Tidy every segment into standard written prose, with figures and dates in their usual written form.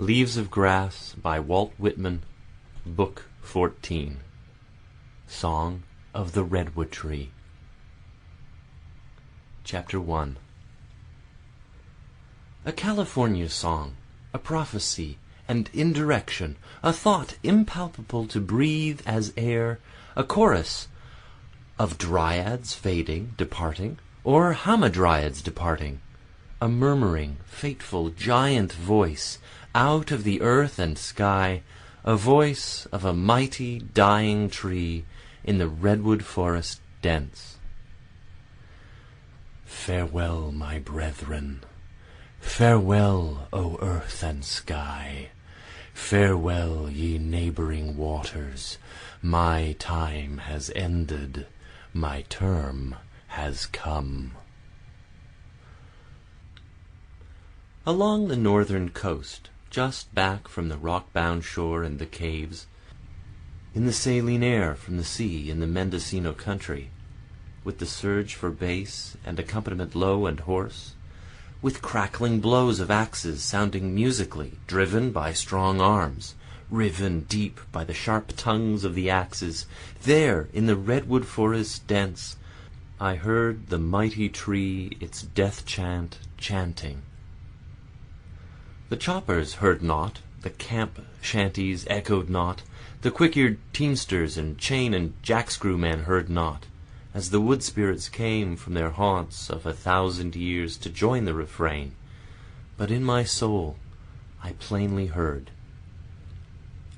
Leaves of Grass by Walt Whitman, Book 14. Song of the Redwood-Tree. Chapter 1. A California song, a prophecy and indirection, a thought impalpable to breathe as air, a chorus of dryads fading, departing, or hamadryads departing, a murmuring, fateful, giant voice out of the earth and sky, a voice of a mighty dying tree in the redwood forest dense. Farewell, my brethren, farewell, O earth and sky, farewell, ye neighboring waters, my time has ended, my term has come. Along the northern coast, just back from the rock-bound shore and the caves, in the saline air from the sea in the Mendocino country, with the surge for bass and accompaniment low and hoarse, with crackling blows of axes sounding musically, driven by strong arms, riven deep by the sharp tongues of the axes, there in the redwood forest dense, I heard the mighty tree its death chant chanting. The choppers heard not, the camp shanties echoed not, the quick-eared teamsters and chain and jackscrew men heard not, as the wood spirits came from their haunts of 1,000 years to join the refrain. But in my soul I plainly heard.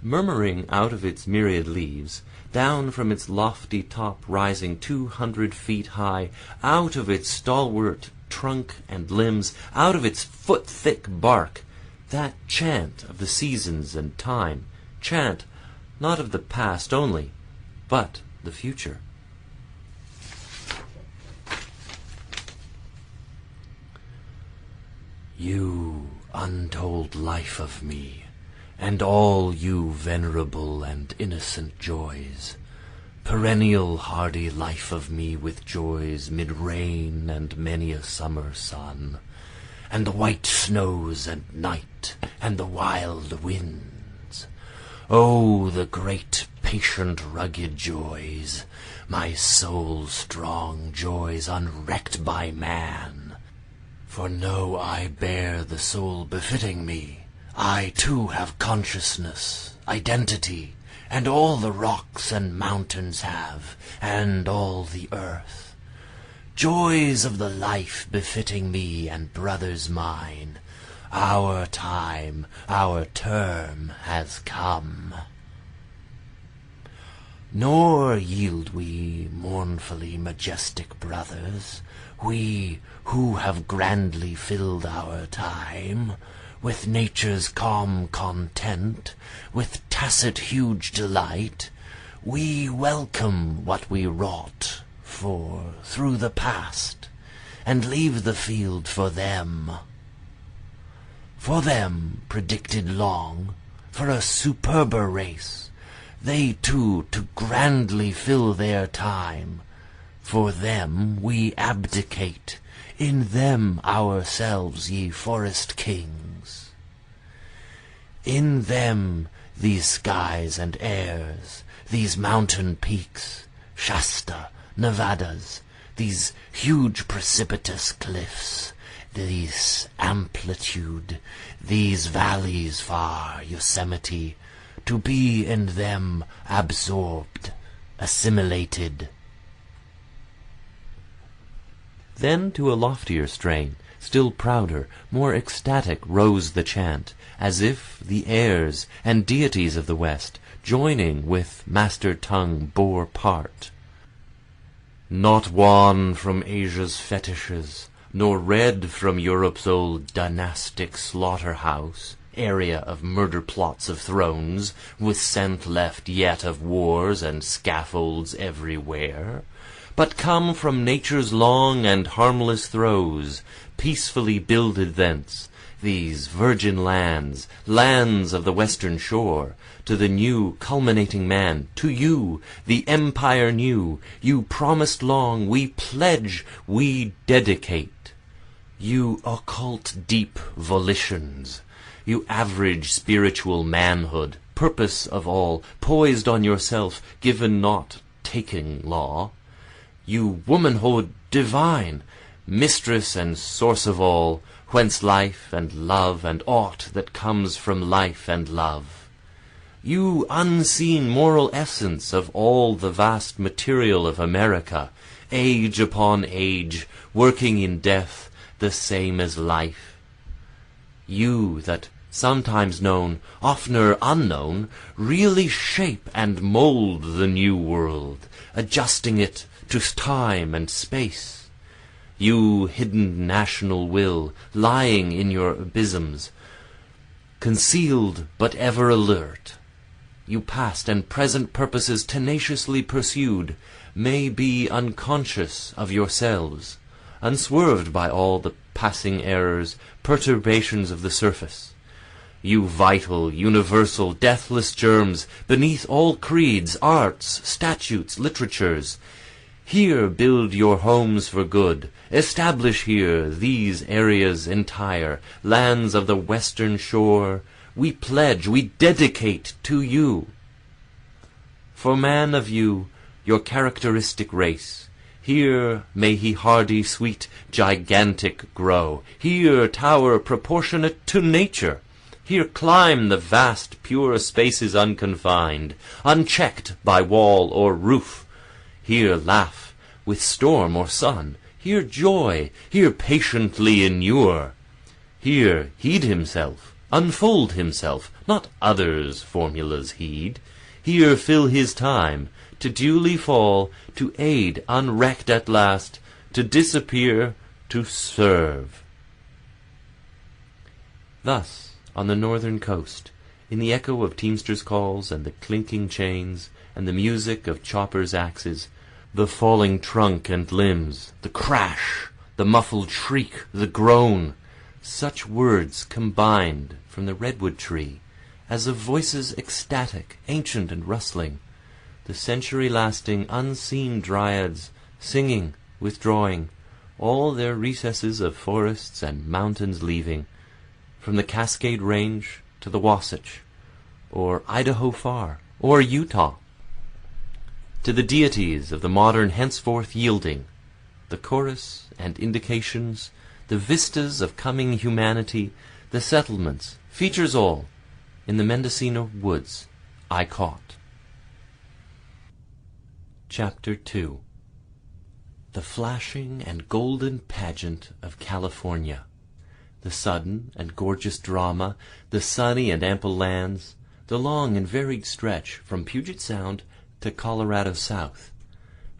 Murmuring out of its myriad leaves, down from its lofty top rising 200 feet high, out of its stalwart trunk and limbs, out of its foot-thick bark, that chant of the seasons and time, chant not of the past only, but the future. You untold life of me, and all you venerable and innocent joys, perennial hardy life of me with joys mid rain and many a summer sun, and the white snows and night, and the wild winds. Oh, the great, patient, rugged joys, my soul's strong joys unwrecked by man. For know I bear the soul befitting me. I too have consciousness, identity, and all the rocks and mountains have, and all the earth. Joys of the life befitting me and brothers mine, our time, our term has come. Nor yield we mournfully majestic brothers, we who have grandly filled our time, with nature's calm content, with tacit huge delight, we welcome what we wrought for through the past, and leave the field for them predicted long, for a superber race, they too to grandly fill their time. For them we abdicate, in them ourselves, ye forest kings. In them these skies and airs, these mountain peaks, Shasta, Nevadas, these huge precipitous cliffs, this amplitude, these valleys far, Yosemite, to be in them absorbed, assimilated. Then to a loftier strain, still prouder, more ecstatic rose the chant, as if the airs and deities of the West, joining with master tongue, bore part. Not wan from Asia's fetishes, nor red from Europe's old dynastic slaughterhouse, area of murder plots of thrones, with scent left yet of wars and scaffolds everywhere, but come from nature's long and harmless throes, peacefully builded thence, these virgin lands, lands of the western shore, to the new culminating man, to you, the empire new, you promised long, we pledge, we dedicate. You occult deep volitions, you average spiritual manhood, purpose of all, poised on yourself, given not taking law. You womanhood divine, mistress and source of all, whence life and love and aught that comes from life and love. You unseen moral essence of all the vast material of America, age upon age, working in death, the same as life. You that, sometimes known, oftener unknown, really shape and mould the new world, adjusting it to time and space. You hidden national will, lying in your abysms, concealed but ever alert. You past and present purposes tenaciously pursued, may be unconscious of yourselves, unswerved by all the passing errors, perturbations of the surface. You vital, universal, deathless germs, beneath all creeds, arts, statutes, literatures, here build your homes for good, establish here these areas entire, lands of the western shore, we pledge, we dedicate to you. For man of you, your characteristic race, here may he hardy, sweet, gigantic grow, here tower proportionate to nature, here climb the vast pure spaces unconfined, unchecked by wall or roof, here laugh with storm or sun, here joy, here patiently inure, here heed himself, unfold himself, not others' formulas heed, here fill his time, to duly fall, to aid unwrecked at last, to disappear, to serve. Thus, on the northern coast, in the echo of teamsters' calls and the clinking chains, and the music of choppers' axes, the falling trunk and limbs, the crash, the muffled shriek, the groan, such words combined from the redwood tree, as of voices ecstatic, ancient and rustling, the century-lasting unseen dryads singing, withdrawing, all their recesses of forests and mountains leaving, from the Cascade Range to the Wasatch, or Idaho far, or Utah, to the deities of the modern henceforth yielding, the chorus and indications, the vistas of coming humanity, the settlements, features all, in the Mendocino woods I caught. Chapter 2. The flashing and golden pageant of California, the sudden and gorgeous drama, the sunny and ample lands, the long and varied stretch from Puget Sound to Colorado South,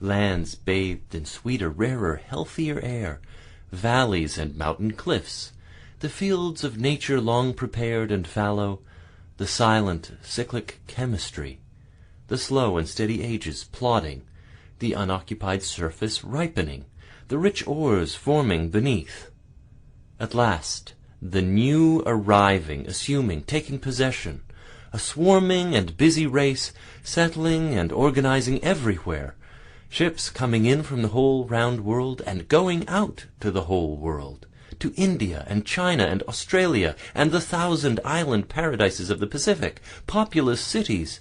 lands bathed in sweeter, rarer, healthier air, valleys and mountain cliffs, the fields of nature long prepared and fallow, the silent, cyclic chemistry, the slow and steady ages plodding, the unoccupied surface ripening, the rich ores forming beneath. At last, the new arriving, assuming, taking possession, a swarming and busy race, settling and organizing everywhere, ships coming in from the whole round world and going out to the whole world, to India and China and Australia and the 1,000-island paradises of the Pacific, populous cities,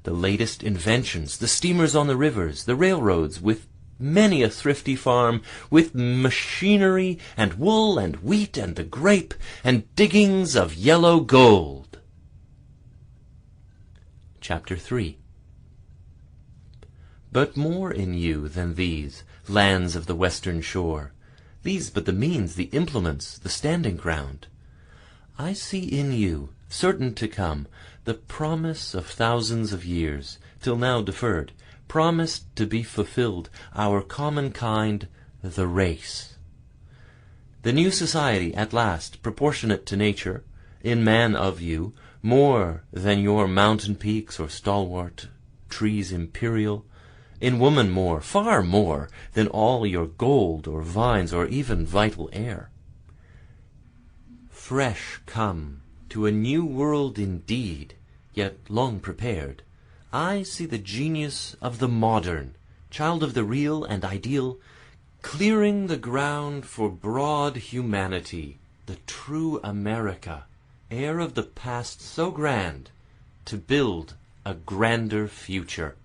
the latest inventions, the steamers on the rivers, the railroads, with many a thrifty farm, with machinery and wool and wheat and the grape, and diggings of yellow gold. Chapter 3. But more in you than these, lands of the western shore, these but the means, the implements, the standing ground. I see in you, certain to come, the promise of thousands of years, till now deferred, promised to be fulfilled, our common kind, the race. The new society, at last, proportionate to nature, in man of you, more than your mountain peaks or stalwart trees imperial, in woman more, far more, than all your gold or vines or even vital air. Fresh come to a new world indeed, yet long prepared, I see the genius of the modern, child of the real and ideal, clearing the ground for broad humanity, the true America, air of the past so grand, to build a grander future.